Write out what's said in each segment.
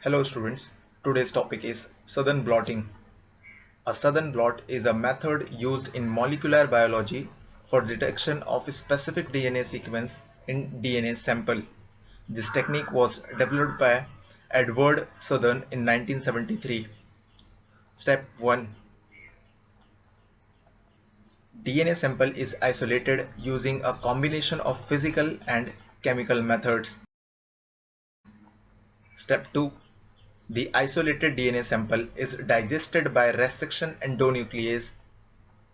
Hello students, today's topic is Southern blotting. A Southern blot is a method used in molecular biology for detection of a specific DNA sequence in DNA sample. This technique was developed by Edward Southern in 1973. Step 1. DNA sample is isolated using a combination of physical and chemical methods. Step 2. The isolated DNA sample is digested by restriction endonuclease.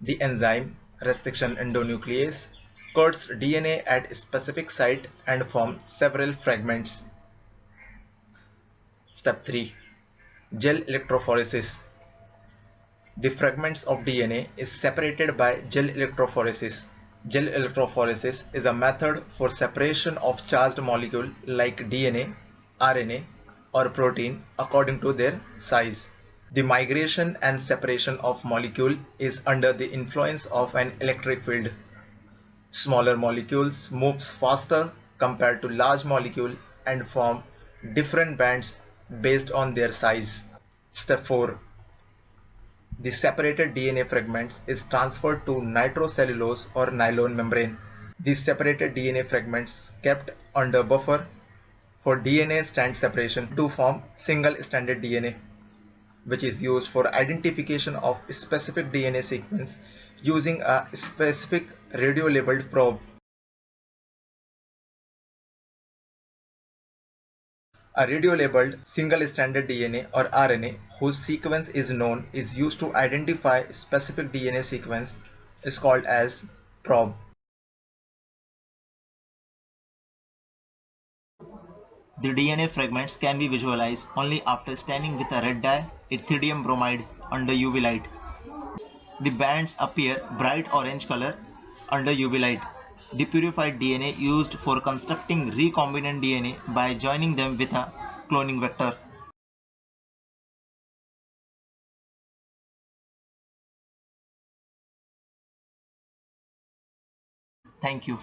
The enzyme restriction endonuclease coats DNA at a specific site and forms several fragments. Step 3. Gel electrophoresis. The fragments of DNA is separated by gel electrophoresis. Gel electrophoresis is a method for separation of charged molecule like DNA, RNA, or protein according to their size. The migration and separation of molecule is under the influence of an electric field. Smaller molecules moves faster compared to large molecule and form different bands based on their size. Step 4. The separated DNA fragments is transferred to nitrocellulose or nylon membrane. These separated DNA fragments kept under buffer for DNA strand separation to form single-stranded DNA, which is used for identification of specific DNA sequence using a specific radio-labeled probe. A radio-labeled single-stranded DNA or RNA whose sequence is known is used to identify specific DNA sequence is called as probe. The DNA fragments can be visualized only after staining with a red dye, ethidium bromide, under UV light. The bands appear bright orange color under UV light. The purified DNA used for constructing recombinant DNA by joining them with a cloning vector. Thank you.